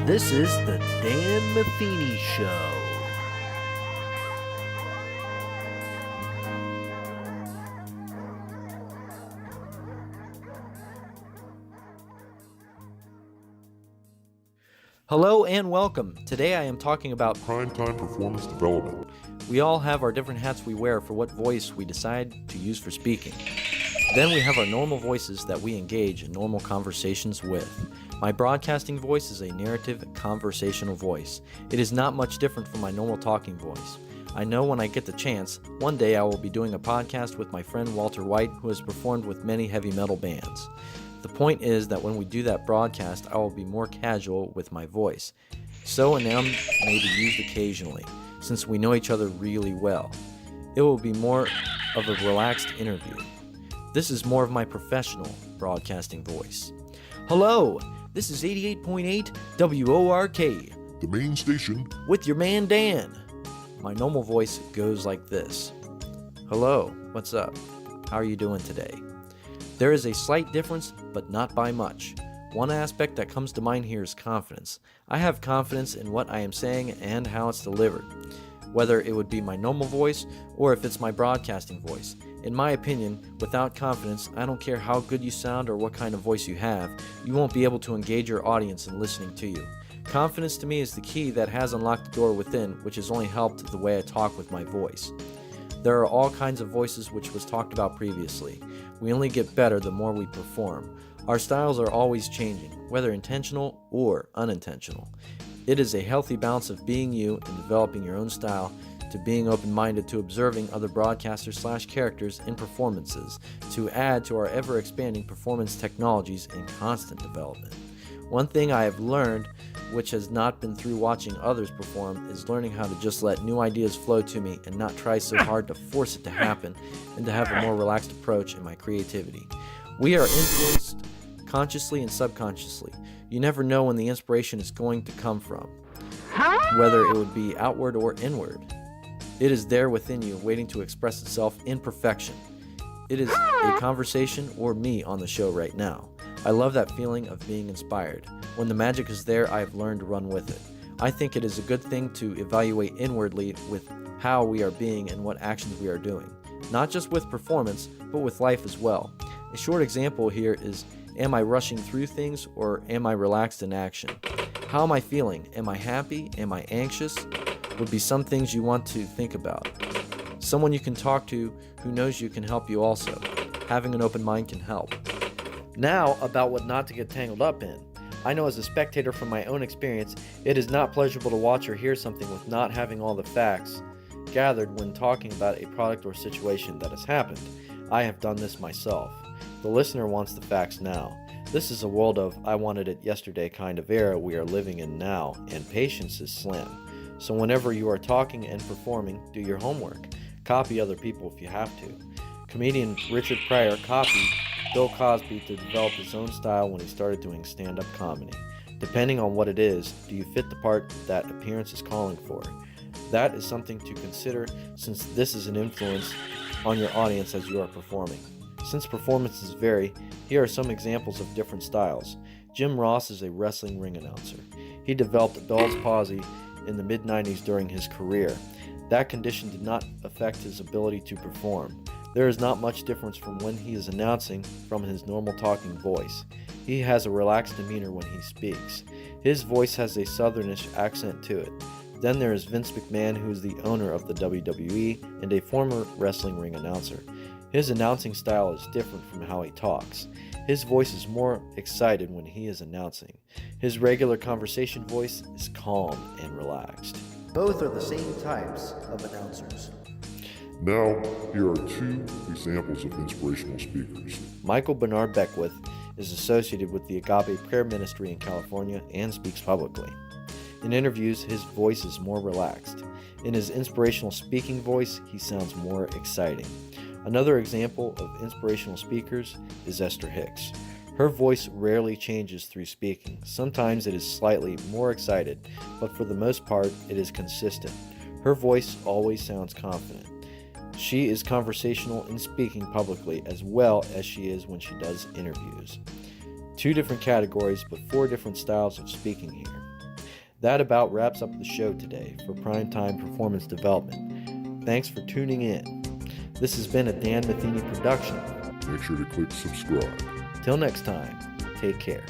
This is the Dan Matheny Show. Hello and welcome. Today I am talking about Primetime performance development. we all have our different hats we wear for what voice we decide to use for speaking. Then we have our normal voices that we engage in normal conversations with. My broadcasting voice is a narrative, conversational voice. It is not much different from my normal talking voice. I know when I get the chance, one day I will be doing a podcast with my friend Walter White, who has performed with many heavy metal bands. The point is that when we do that broadcast, I will be more casual with my voice. So and am may be used occasionally, since we know each other really well. It will be more of a relaxed interview. This is more of my professional broadcasting voice. Hello, this is 88.8 WORK, The main station. with your man Dan. My normal voice goes like this. Hello, what's up? How are you doing today? There is a slight difference, but not by much. One aspect that comes to mind here is confidence. I have confidence in what I am saying and how it's delivered, whether it would be my normal voice or if it's my broadcasting voice. In my opinion, without confidence, I don't care how good you sound or what kind of voice you have, you won't be able to engage your audience in listening to you. Confidence to me is the key that has unlocked the door within, which has only helped the way I talk with my voice. There are all kinds of voices, which was talked about previously. We only get better the more we perform. Our styles are always changing, whether intentional or unintentional. It is a healthy balance of being you and developing your own style, to being open-minded to observing other broadcasters/characters in performances, to add to our ever-expanding performance technologies in constant development. One thing I have learned, which has not been through watching others perform, is learning how to just let new ideas flow to me and not try so hard to force it to happen, and to have a more relaxed approach in my creativity. We are influenced consciously and subconsciously. You never know when the inspiration is going to come from, whether it would be outward or inward. It is there within you, waiting to express itself in perfection. It is a conversation or me on the show right now. I love that feeling of being inspired. When the magic is there, I have learned to run with it. I think it is a good thing to evaluate inwardly with how we are being and what actions we are doing. Not just with performance, but with life as well. A short example here is, am I rushing through things or am I relaxed in action? How am I feeling? Am I happy? Am I anxious? Would be some things you want to think about. Someone you can talk to who knows you can help you also. Having an open mind can help. Now, about what not to get tangled up in. I know as a spectator from my own experience, it is not pleasurable to watch or hear something with not having all the facts gathered when talking about a product or situation that has happened. I have done this myself. The listener wants the facts now. This is a world of I wanted it yesterday kind of era we are living in now, and patience is slim. So whenever you are talking and performing, do your homework. Copy other people if you have to. Comedian Richard Pryor copied Bill Cosby to develop his own style when he started doing stand-up comedy. Depending on what it is, do you fit the part that appearance is calling for? That is something to consider, since this is an influence on your audience as you are performing. Since performances vary, here are some examples of different styles. Jim Ross is a wrestling ring announcer. He developed Bell's palsy in the mid-90s during his career. That condition did not affect his ability to perform. There is not much difference from when he is announcing from his normal talking voice. He has a relaxed demeanor when he speaks. His voice has a southernish accent to it. Then there is Vince McMahon, who is the owner of the WWE and a former wrestling ring announcer. His announcing style is different from how he talks. His voice is more excited when he is announcing. His regular conversation voice is calm and relaxed. Both are the same types of announcers. Now, here are two examples of inspirational speakers. Michael Bernard Beckwith is associated with the Agape Prayer Ministry in California and speaks publicly. In interviews, his voice is more relaxed. In his inspirational speaking voice, he sounds more exciting. Another example of inspirational speakers is Esther Hicks. Her voice rarely changes through speaking. Sometimes it is slightly more excited, but for the most part, it is consistent. Her voice always sounds confident. She is conversational in speaking publicly as well as she is when she does interviews. 2 different categories, but 4 different styles of speaking here. That about wraps up the show today for Primetime Performance Development. Thanks for tuning in. This has been a Dan Matheny production. Make sure to click subscribe. Till next time, take care.